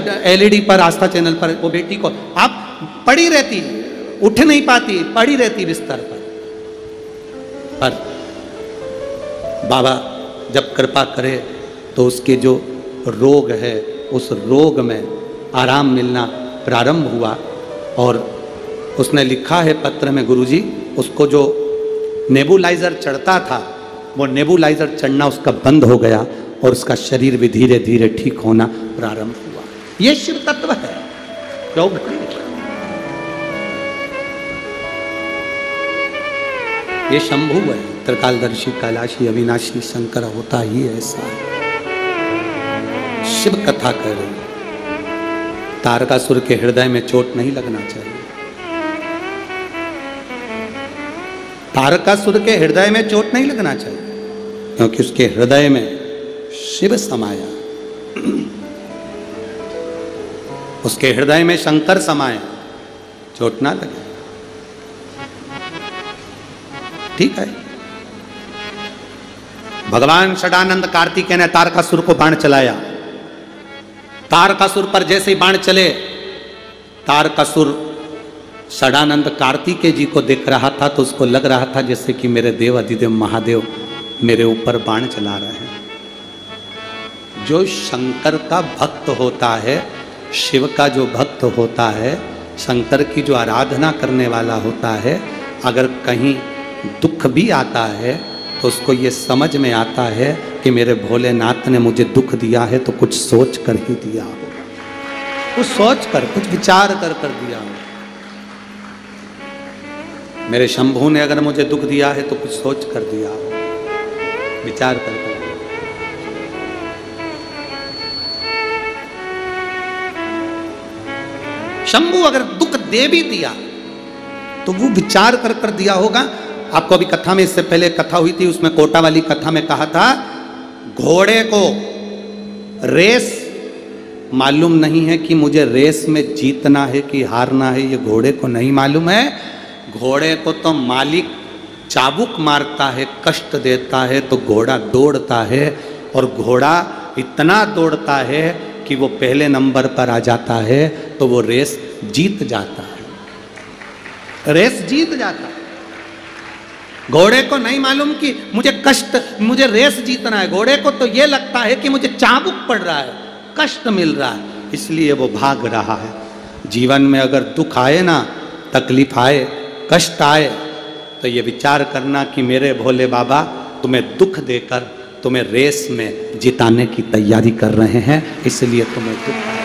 LED पर, आस्था channel पर, वो बेटी को आप पड़ी रहती, उठ नहीं पाती, पड़ी रहती बिस्तर पर बाबा जब कृपा करे तो उसके जो रोग है उस रोग में आराम मिलना प्रारंभ हुआ। और उसने लिखा है पत्र में, गुरुजी उसको जो नेबुलाइजर चढ़ता था वो नेबुलाइजर चढ़ना उसका बंद हो गया और उसका शरीर भी धीरे धीरे ठीक होना प्रारंभ हुआ। ये शिव तत्व है। ये शंभु है, त्रिकालदर्शी, कैलाशी, अविनाशी शंकर होता ही ऐसा है। शिव कथा कह रही है। तारकासुर के हृदय में चोट नहीं लगना चाहिए। तारकासुर के हृदय में चोट नहीं लगना चाहिए, क्योंकि उसके हृदय में शिव समाया, उसके हृदय में शंकर समाया, चोट ना लगे। ठीक है। भगवान षडानंद कार्तिकेय ने तारकासुर को बाण चलाया। तारकासुर पर जैसे ही बाण चले, तारकासुर षडानंद कार्तिकेय जी को देख रहा था तो उसको लग रहा था जैसे कि मेरे देव अधिदेव महादेव मेरे ऊपर बाण चला रहे हैं। जो शंकर का भक्त होता है, शिव का जो भक्त होता है, शंकर की जो आराधना करने वाला होता है, अगर कहीं दुख भी आता है तो उसको ये समझ में आता है कि मेरे भोलेनाथ ने मुझे दुख दिया है तो कुछ सोच कर ही दिया हो, कुछ सोच कर, कुछ विचार कर दिया हो। मेरे शंभू ने अगर मुझे दुख दिया है तो कुछ सोच कर दिया हो, विचार कर दिया। शंभू अगर दुख दे भी दिया तो वो विचार कर दिया होगा। आपको अभी कथा में, इससे पहले कथा हुई थी, उसमें कोटा वाली कथा में कहा था घोड़े को रेस मालूम नहीं है कि मुझे रेस में जीतना है कि हारना है, ये घोड़े को नहीं मालूम है। घोड़े को तो मालिक चाबुक मारता है, कष्ट देता है तो घोड़ा दौड़ता है, और घोड़ा इतना दौड़ता है कि वो पहले नंबर पर आ जाता है तो वो रेस जीत जाता है, रेस जीत जाता है। घोड़े को नहीं मालूम कि मुझे कष्ट, मुझे रेस जीतना है। घोड़े को तो ये लगता है कि मुझे चाबुक पड़ रहा है, कष्ट मिल रहा है, इसलिए वो भाग रहा है। जीवन में अगर दुख आए ना, तकलीफ आए, कष्ट आए, तो ये विचार करना कि मेरे भोले बाबा तुम्हें दुख देकर तुम्हें रेस में जिताने की तैयारी कर रहे हैं, इसलिए तुम्हें दुख आए,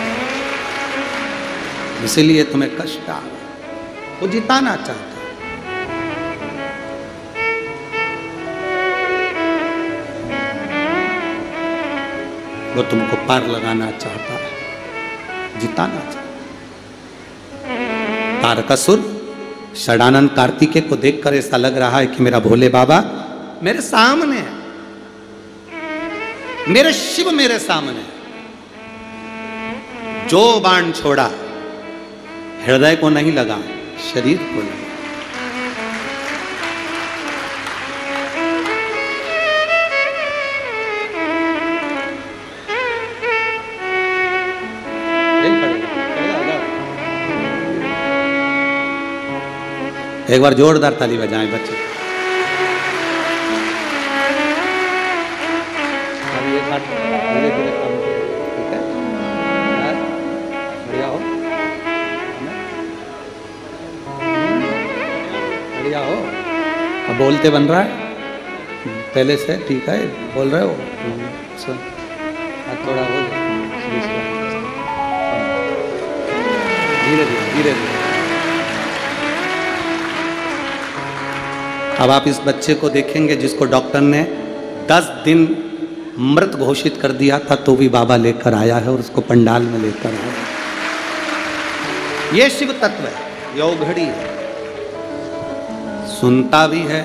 इसलिए तुम्हें कष्ट आ रहा। वो जिताना चाहता है। वो तुमको पार लगाना चाहता है, जिताना चाहता है। तारकासुर षडानंद कार्तिकेय को देखकर ऐसा लग रहा है कि मेरा भोले बाबा मेरे सामने है, मेरे शिव मेरे सामने। जो बाण छोड़ा हृदय को नहीं लगा, शरीर को लगा। एक बार जोरदार ताली बजाएं बच्चे। धीरे धीरे काम करो, ठीक है? बढ़िया हो, बढ़िया हो। अब बोलते बन रहा है पहले से, ठीक है? बोल रहे हो, सुन थोड़ा हो, धीरे धीरे धीरे धीरे। अब आप इस बच्चे को देखेंगे जिसको डॉक्टर ने 10 दिन मृत घोषित कर दिया था तो भी बाबा लेकर आया है और उसको पंडाल में लेकर आया। ये शिव तत्व है, योगघड़ी है। सुनता भी है,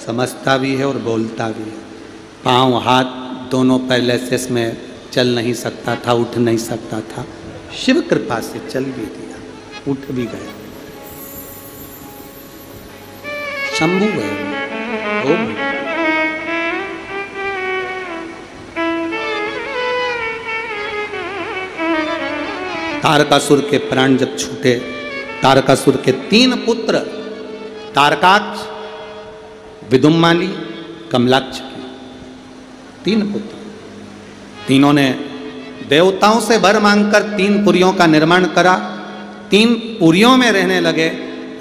समझता भी है और बोलता भी है। पाँव हाथ दोनों पहले से इसमें चल नहीं सकता था, उठ नहीं सकता था, शिव कृपा से चल भी दिया, उठ भी गया। शंभु है वो। तारकासुर के प्राण जब छूटे, तारकासुर के 3 पुत्र तारकाक्ष, विदुम्माली, कमलाक्ष के 3 पुत्र, तीनों ने देवताओं से वर मांगकर 3 पुरियों का निर्माण करा। 3 पुरियों में रहने लगे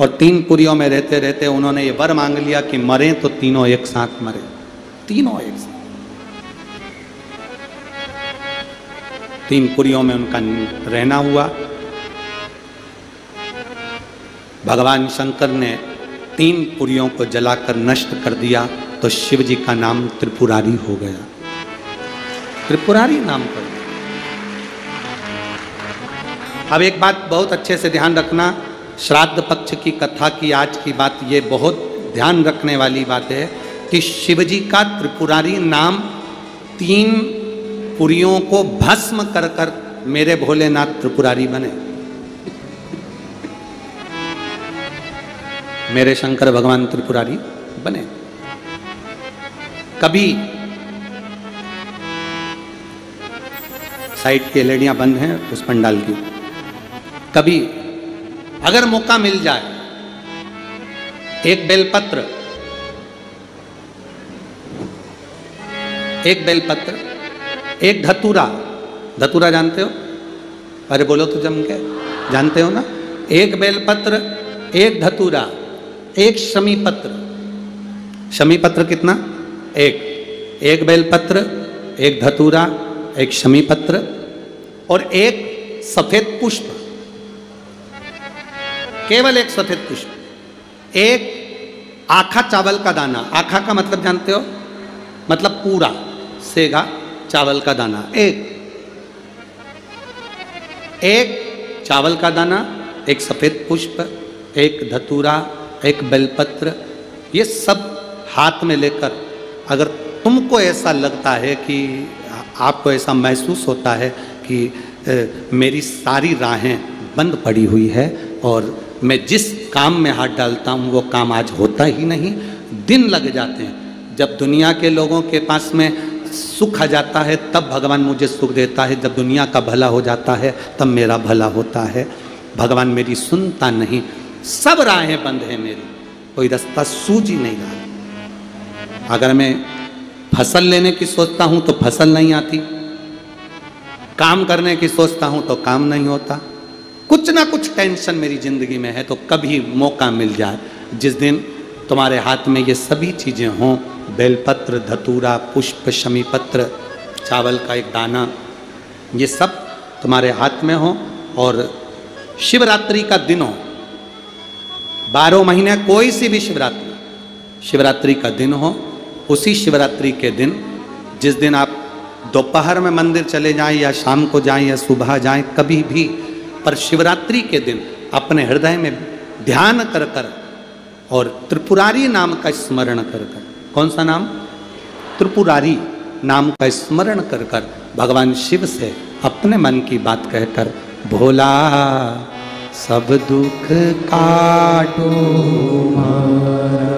और 3 पुरियों में रहते रहते उन्होंने ये वर मांग लिया कि मरे तो तीनों एक साथ मरे, तीनों एक साथ। 3 पुरियों में उनका रहना हुआ। भगवान शंकर ने 3 पुरियों को जलाकर नष्ट कर दिया तो शिव जी का नाम त्रिपुरारी हो गया, त्रिपुरारी नाम पर। अब एक बात बहुत अच्छे से ध्यान रखना, श्राद्ध पक्ष की कथा की आज की बात, ये बहुत ध्यान रखने वाली बात है कि शिव जी का त्रिपुरारी नाम 3 पुरियों को भस्म कर कर मेरे भोलेनाथ त्रिपुरारी बने। मेरे शंकर भगवान त्रिपुरारी बने। कभी साइड की एलईडियां बंद हैं उस पंडाल की, कभी अगर मौका मिल जाए, एक बेलपत्र, एक धतूरा, धतूरा जानते हो? अरे बोलो तो जम के, जानते हो ना? एक बेलपत्र, एक धतूरा, एक शमीपत्र। शमीपत्र कितना? एक बेलपत्र, एक धतूरा, एक शमीपत्र और एक सफेद पुष्प, केवल एक सफेद पुष्प, एक आखा चावल का दाना। आखा का मतलब जानते हो? मतलब पूरा सेगा चावल का दाना। एक चावल का दाना, एक सफेद पुष्प, एक धतूरा, एक बेलपत्र, ये सब हाथ में लेकर, अगर तुमको ऐसा लगता है कि आपको ऐसा महसूस होता है कि मेरी सारी राहें बंद पड़ी हुई है और मैं जिस काम में हाथ डालता हूँ वो काम आज होता ही नहीं, दिन लग जाते हैं। जब दुनिया के लोगों के पास में सुख आ जाता है तब भगवान मुझे सुख देता है, जब दुनिया का भला हो जाता है तब मेरा भला होता है। भगवान मेरी सुनता नहीं, सब राहें बंद हैं मेरी, कोई रास्ता सूझ ही नहीं रहा। अगर मैं फसल लेने की सोचता हूँ तो फसल नहीं आती, काम करने की सोचता हूँ तो काम नहीं होता, कुछ ना कुछ टेंशन मेरी जिंदगी में है। तो कभी मौका मिल जाए, जिस दिन तुम्हारे हाथ में ये सभी चीज़ें हों, बेलपत्र, धतूरा, पुष्प, शमीपत्र, चावल का एक दाना, ये सब तुम्हारे हाथ में हो और शिवरात्रि का दिन हो, 12 महीने कोई सी भी शिवरात्रि का दिन हो, उसी शिवरात्रि के दिन, जिस दिन आप दोपहर में मंदिर चले जाएं या शाम को जाएं या सुबह जाएं, कभी भी, पर शिवरात्रि के दिन अपने हृदय में ध्यान कर कर और त्रिपुरारी नाम का स्मरण कर कर, कौन सा नाम? त्रिपुरारी नाम का स्मरण कर कर भगवान शिव से अपने मन की बात कहकर, भोला सब दुख काटो,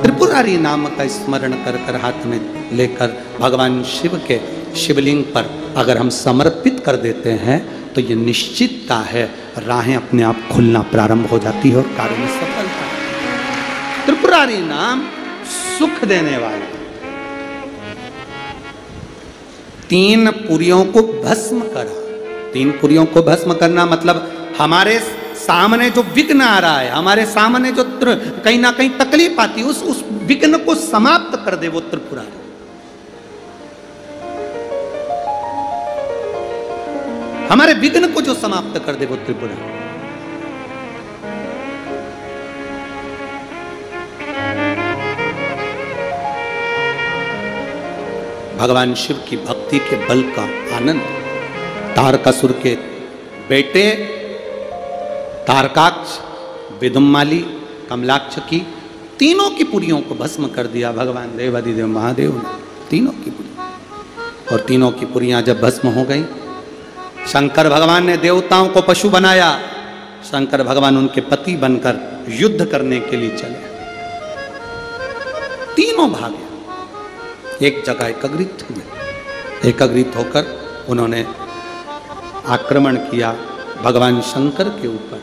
त्रिपुरारी नाम का स्मरण कर कर हाथ में लेकर भगवान शिव के शिवलिंग पर अगर हम समर्पित कर देते हैं तो ये निश्चितता है राहें अपने आप खुलना प्रारंभ हो जाती है और कार्य में सफलता। त्रिपुरारी नाम सुख देने वाला। 3 पुरियों को भस्म करा। 3 पुरियों को भस्म करना मतलब हमारे सामने जो विघ्न आ रहा है, हमारे सामने जो कहीं ना कहीं तकलीफ आती है, उस विघ्न को समाप्त कर दे वो त्रिपुरारी। हमारे विघ्न को जो समाप्त कर दे वो त्रिपुरारी। भगवान शिव की भक्ति के बल का आनंद तारकासुर के बेटे तारकाक्ष, विदुम्माली, कमलाक्ष की तीनों की पुरियों को भस्म कर दिया भगवान देवादिदेव महादेव ने, तीनों की पुरियां। और तीनों की पुरियां जब भस्म हो गई, शंकर भगवान ने देवताओं को पशु बनाया। शंकर भगवान उनके पति बनकर युद्ध करने के लिए चले। तीनों भागे, एक जगह एकत्रित हुए। एकत्रित होकर उन्होंने आक्रमण किया, भगवान शंकर के ऊपर।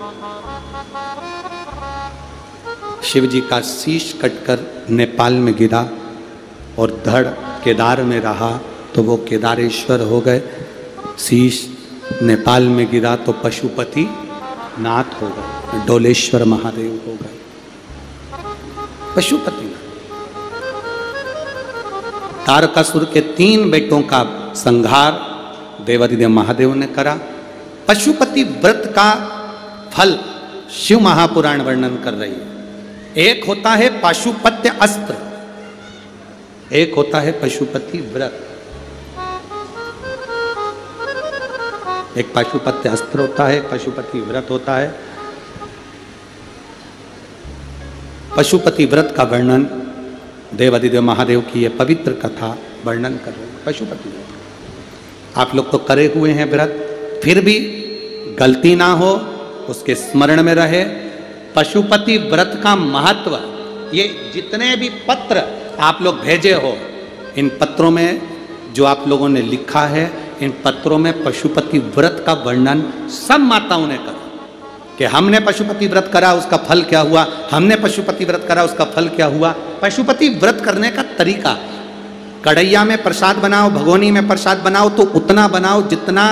शिव जी का शीश कटकर नेपाल में गिरा और धड़ केदार में रहा तो वो केदारेश्वर हो गए। शीश नेपाल में गिरा तो पशुपति नाथ हो गए, डोलेश्वर महादेव हो गए, पशुपति नाथ। तारकासुर के 3 बेटों का संहार देवादिदेव महादेव ने करा। पशुपति व्रत का फल शिव महापुराण वर्णन कर रही है। एक होता है पाशुपत्य अस्त्र, एक होता है पशुपति व्रत। एक पशुपति अस्त्र होता है, एक पशुपति व्रत होता है। पशुपति व्रत का वर्णन देवादिदेव महादेव की यह पवित्र कथा वर्णन कर रहे हैं। पशुपति व्रत आप लोग तो करे हुए हैं व्रत, फिर भी गलती ना हो, उसके स्मरण में रहे। पशुपति व्रत का महत्व, ये जितने भी पत्र आप लोग भेजे हो, इन पत्रों में जो आप लोगों ने लिखा है, इन पत्रों में पशुपति व्रत का वर्णन सब माताओं ने करा कि हमने पशुपति व्रत करा उसका फल क्या हुआ, हमने पशुपति व्रत करा उसका फल क्या हुआ। पशुपति व्रत करने का तरीका, कढ़ैया में प्रसाद बनाओ, भगोनी में प्रसाद बनाओ तो उतना बनाओ जितना